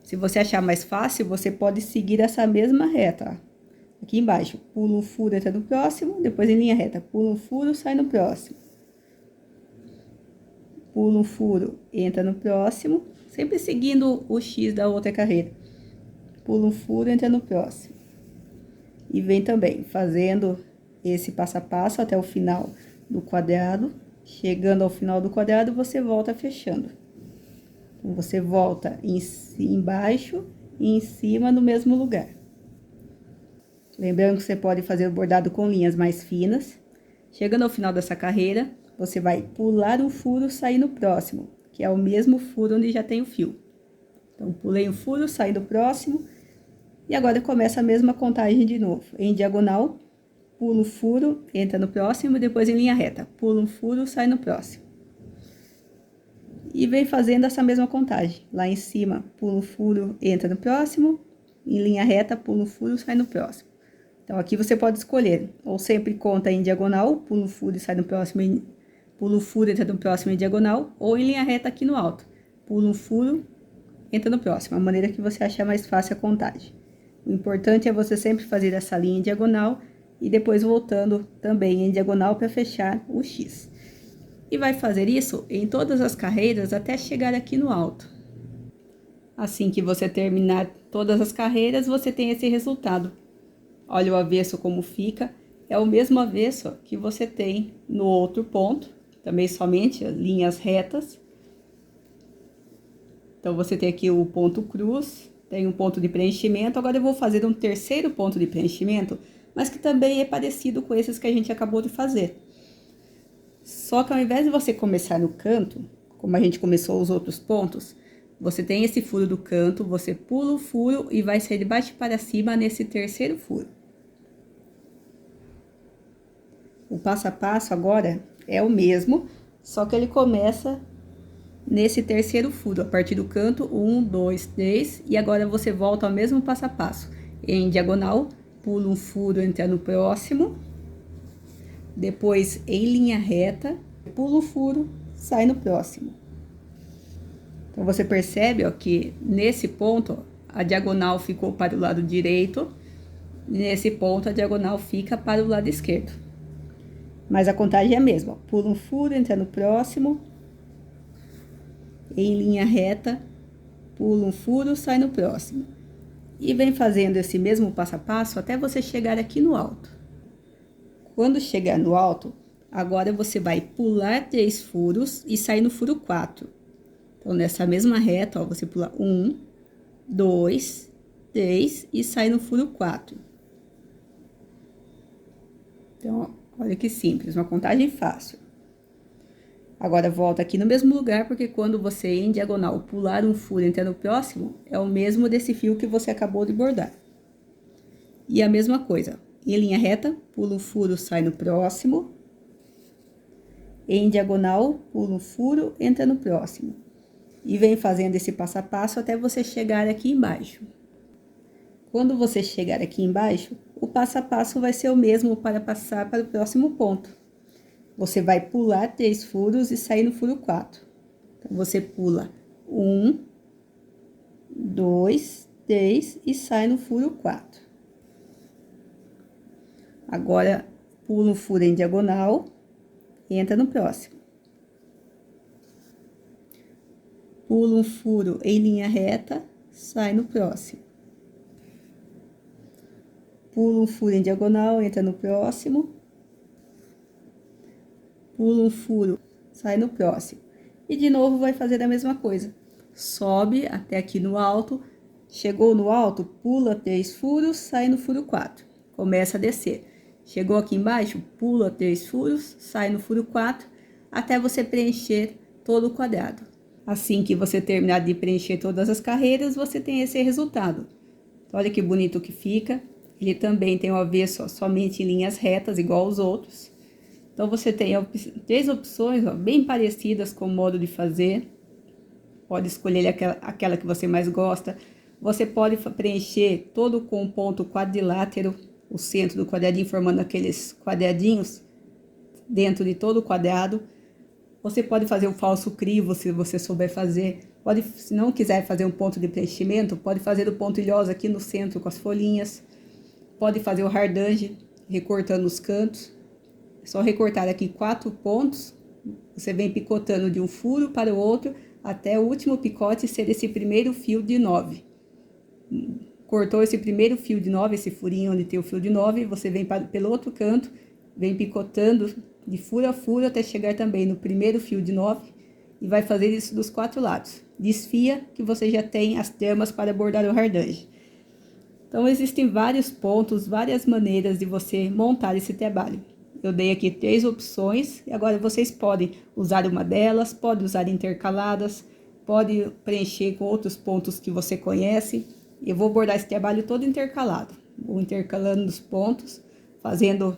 Se você achar mais fácil, você pode seguir essa mesma reta, ó. Aqui embaixo, pula um furo, entra no próximo, depois em linha reta, pula um furo, sai no próximo. Pula um furo, entra no próximo, sempre seguindo o X da outra carreira. Pula um furo, entra no próximo. E vem também fazendo esse passo a passo até o final do quadrado. Chegando ao final do quadrado, você volta fechando. Então, você volta embaixo e em cima no mesmo lugar. Lembrando que você pode fazer o bordado com linhas mais finas. Chegando ao final dessa carreira, você vai pular um furo, sair no próximo, que é o mesmo furo onde já tem o fio. Então, pulei um furo, saí do próximo. E agora começa a mesma contagem de novo. Em diagonal, pula o furo, entra no próximo, depois em linha reta. Pula um furo, sai no próximo. E vem fazendo essa mesma contagem. Lá em cima, pula um furo, entra no próximo. Em linha reta, pula um furo, sai no próximo. Então, aqui você pode escolher. Ou sempre conta em diagonal, pula um furo e sai no próximo. Pula um furo, entra no próximo em diagonal. Ou em linha reta aqui no alto. Pula um furo, entra no próximo. A maneira que você achar mais fácil a contagem. O importante é você sempre fazer essa linha em diagonal e depois voltando também em diagonal para fechar o X. E vai fazer isso em todas as carreiras até chegar aqui no alto. Assim que você terminar todas as carreiras, você tem esse resultado. Olha o avesso como fica. É o mesmo avesso que você tem no outro ponto. Também somente as linhas retas. Então, você tem aqui o ponto cruz. Tem um ponto de preenchimento. Agora, eu vou fazer um terceiro ponto de preenchimento, mas que também é parecido com esses que a gente acabou de fazer. Só que ao invés de você começar no canto, como a gente começou os outros pontos, você tem esse furo do canto, você pula o furo e vai sair de baixo para cima nesse terceiro furo. O passo a passo agora é o mesmo, só que ele começa nesse terceiro furo, a partir do canto, 1, 2, 3, e agora você volta ao mesmo passo a passo. Em diagonal, pula um furo, entra no próximo, depois em linha reta, pula o furo, sai no próximo. Então, você percebe, ó, que nesse ponto, ó, a diagonal ficou para o lado direito, e nesse ponto a diagonal fica para o lado esquerdo. Mas a contagem é a mesma, ó. Pula um furo, entra no próximo, em linha reta, pula um furo, sai no próximo. E vem fazendo esse mesmo passo a passo até você chegar aqui no alto. Quando chegar no alto, agora você vai pular 3 furos e sair no furo 4. Então, nessa mesma reta, ó, você pula 1, 2, 3 e sai no furo 4. Então, ó, olha que simples, uma contagem fácil. Agora, volta aqui no mesmo lugar, porque quando você, em diagonal, pular um furo e entrar no próximo, é o mesmo desse fio que você acabou de bordar. E a mesma coisa, em linha reta, pula um furo, sai no próximo. Em diagonal, pula um furo, entra no próximo. E vem fazendo esse passo a passo até você chegar aqui embaixo. Quando você chegar aqui embaixo, o passo a passo vai ser o mesmo para passar para o próximo ponto. Você vai pular 3 furos e sair no furo 4. Então, você pula 1, 2, 3 e sai no furo 4. Agora, pula um furo em diagonal e entra no próximo. Pula um furo em linha reta, sai no próximo. Pula um furo em diagonal, entra no próximo. Pula um furo, sai no próximo. E de novo vai fazer a mesma coisa. Sobe até aqui no alto, chegou no alto, pula 3 furos, sai no furo 4. Começa a descer. Chegou aqui embaixo, pula 3 furos, sai no furo 4, até você preencher todo o quadrado. Assim que você terminar de preencher todas as carreiras, você tem esse resultado. Olha que bonito que fica. Ele também tem o avesso somente em linhas retas, igual aos outros. Então, você tem 3 opções, ó, bem parecidas com o modo de fazer. Pode escolher aquela que você mais gosta. Você pode preencher todo com um ponto quadrilátero, o centro do quadradinho, formando aqueles quadradinhos dentro de todo o quadrado. Você pode fazer um falso crivo, se você souber fazer. Pode, se não quiser fazer um ponto de preenchimento, pode fazer o pontilhoso aqui no centro com as folhinhas. Pode fazer o hardange, recortando os cantos. É só recortar aqui 4 pontos. Você vem picotando de um furo para o outro, até o último picote ser esse primeiro fio de 9. Cortou esse primeiro fio de 9, esse furinho onde tem o fio de 9, você vem pelo outro canto, vem picotando de furo a furo até chegar também no primeiro fio de 9 e vai fazer isso dos 4 lados. Desfia que você já tem as tramas para bordar o hardange. Então, existem vários pontos, várias maneiras de você montar esse trabalho. Eu dei aqui 3 opções e agora vocês podem usar uma delas, pode usar intercaladas, pode preencher com outros pontos que você conhece. Eu vou bordar esse trabalho todo intercalado. Vou intercalando os pontos, fazendo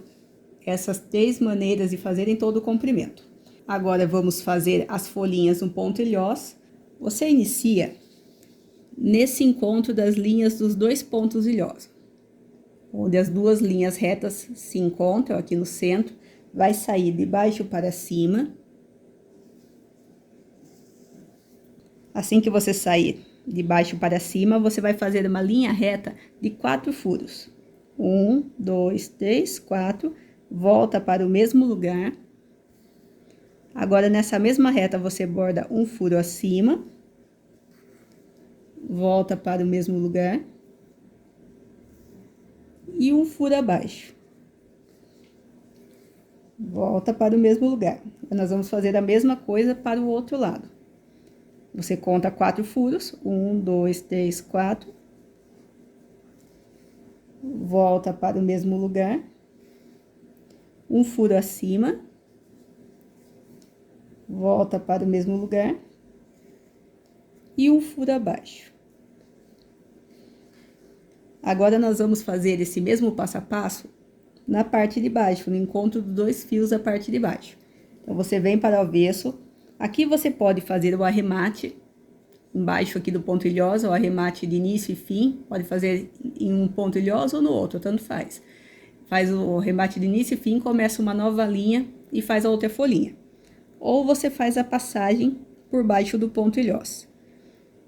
essas 3 maneiras de fazer em todo o comprimento. Agora, vamos fazer as folhinhas no pontilhós. Você inicia nesse encontro das linhas dos 2 pontos ilhosos, onde as 2 linhas retas se encontram aqui no centro, vai sair de baixo para cima. Assim que você sair de baixo para cima, você vai fazer uma linha reta de 4 furos. 1, 2, 3, 4, volta para o mesmo lugar. Agora, nessa mesma reta, você borda um furo acima, volta para o mesmo lugar e um furo abaixo. Volta para o mesmo lugar. Nós vamos fazer a mesma coisa para o outro lado. Você conta 4 furos, 1, 2, 3, 4. Volta para o mesmo lugar. Um furo acima. Volta para o mesmo lugar. E um furo abaixo. Agora, nós vamos fazer esse mesmo passo a passo na parte de baixo, no encontro dos 2 fios da parte de baixo. Então, você vem para o avesso. Aqui você pode fazer o arremate embaixo aqui do pontilhoso, o arremate de início e fim. Pode fazer em um pontilhoso ou no outro, tanto faz. Faz o arremate de início e fim, começa uma nova linha e faz a outra folhinha. Ou você faz a passagem por baixo do pontilhoso.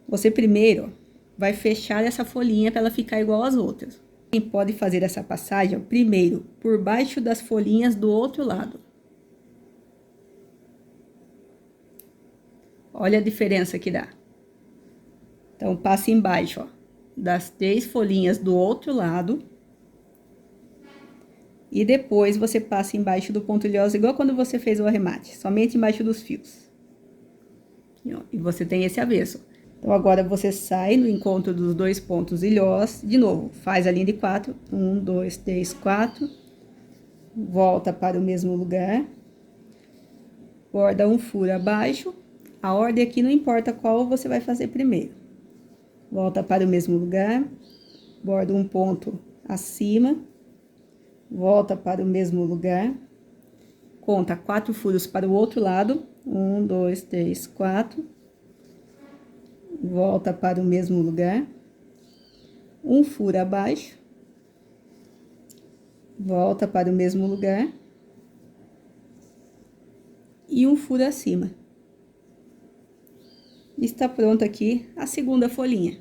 Você primeiro vai fechar essa folhinha para ela ficar igual às outras. Quem pode fazer essa passagem primeiro por baixo das folhinhas do outro lado. Olha a diferença que dá. Então, passa embaixo, ó, das 3 folhinhas do outro lado. E depois você passa embaixo do pontilhoso, igual quando você fez o arremate, somente embaixo dos fios. E você tem esse avesso. Então, agora você sai no encontro dos 2 pontos ilhós, de novo, faz a linha de 4, 1, 2, 3, 4, volta para o mesmo lugar, borda um furo abaixo, a ordem aqui não importa qual você vai fazer primeiro. Volta para o mesmo lugar, borda um ponto acima, volta para o mesmo lugar, conta 4 furos para o outro lado, 1, 2, 3, 4, volta para o mesmo lugar, um furo abaixo, volta para o mesmo lugar e um furo acima. Está pronta aqui a segunda folhinha.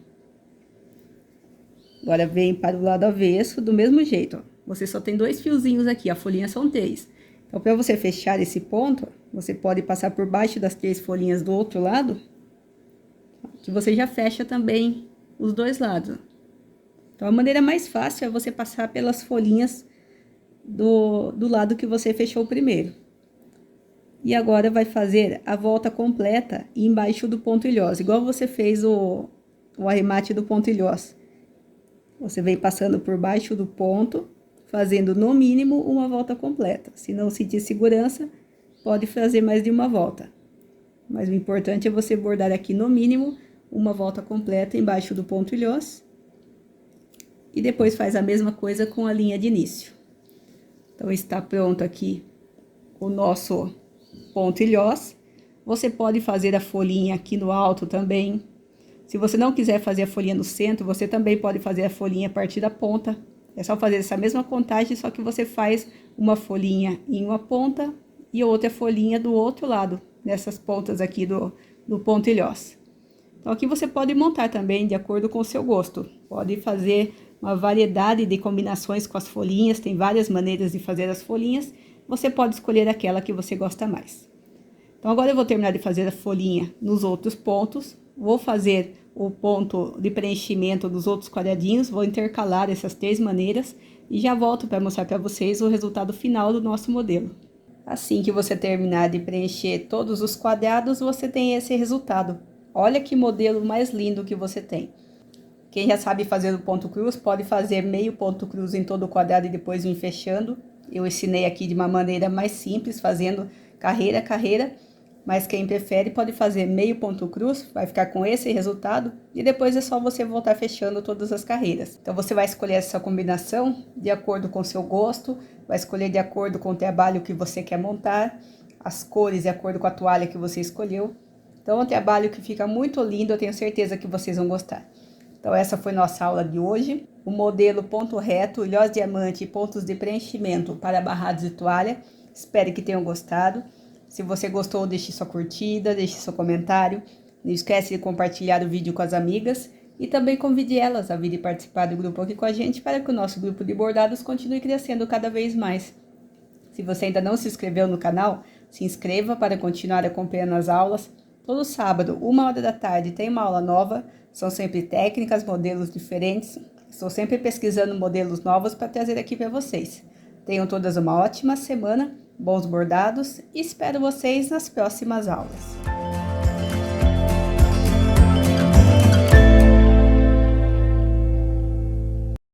Agora, vem para o lado avesso, do mesmo jeito, ó. Você só tem 2 fiozinhos aqui, a folhinha são 3. Então, para você fechar esse ponto, você pode passar por baixo das 3 folhinhas do outro lado, que você já fecha também os 2 lados. Então, a maneira mais fácil é você passar pelas folhinhas do lado que você fechou primeiro. E agora, vai fazer a volta completa embaixo do pontilhós, igual você fez o arremate do pontilhós. Você vem passando por baixo do ponto, fazendo no mínimo uma volta completa. Se não sentir segurança, pode fazer mais de uma volta. Mas o importante é você bordar aqui no mínimo uma volta completa embaixo do pontilhós. E depois faz a mesma coisa com a linha de início. Então, está pronto aqui o nosso pontilhós. Você pode fazer a folhinha aqui no alto também. Se você não quiser fazer a folhinha no centro, você também pode fazer a folhinha a partir da ponta. É só fazer essa mesma contagem, só que você faz uma folhinha em uma ponta e outra folhinha do outro lado, nessas pontas aqui do pontilhós. Então, aqui você pode montar também de acordo com o seu gosto. Pode fazer uma variedade de combinações com as folhinhas, tem várias maneiras de fazer as folhinhas. Você pode escolher aquela que você gosta mais. Então, agora eu vou terminar de fazer a folhinha nos outros pontos. Vou fazer o ponto de preenchimento dos outros quadradinhos, vou intercalar essas 3 maneiras e já volto para mostrar para vocês o resultado final do nosso modelo. Assim que você terminar de preencher todos os quadrados, você tem esse resultado. Olha que modelo mais lindo que você tem. Quem já sabe fazer o ponto cruz, pode fazer meio ponto cruz em todo o quadrado e depois vir fechando. Eu ensinei aqui de uma maneira mais simples, fazendo carreira a carreira. Mas quem prefere pode fazer meio ponto cruz, vai ficar com esse resultado. E depois é só você voltar fechando todas as carreiras. Então, você vai escolher essa combinação de acordo com o seu gosto. Vai escolher de acordo com o trabalho que você quer montar. As cores de acordo com a toalha que você escolheu. Então, é um trabalho que fica muito lindo, eu tenho certeza que vocês vão gostar. Então, essa foi nossa aula de hoje. O modelo ponto reto, ilhós diamante e pontos de preenchimento para barrados de toalha. Espero que tenham gostado. Se você gostou, deixe sua curtida, deixe seu comentário. Não esquece de compartilhar o vídeo com as amigas. E também convide elas a virem participar do grupo aqui com a gente para que o nosso grupo de bordados continue crescendo cada vez mais. Se você ainda não se inscreveu no canal, se inscreva para continuar acompanhando as aulas. Todo sábado, 1h da tarde, tem uma aula nova. São sempre técnicas, modelos diferentes. Estou sempre pesquisando modelos novos para trazer aqui para vocês. Tenham todas uma ótima semana, bons bordados e espero vocês nas próximas aulas.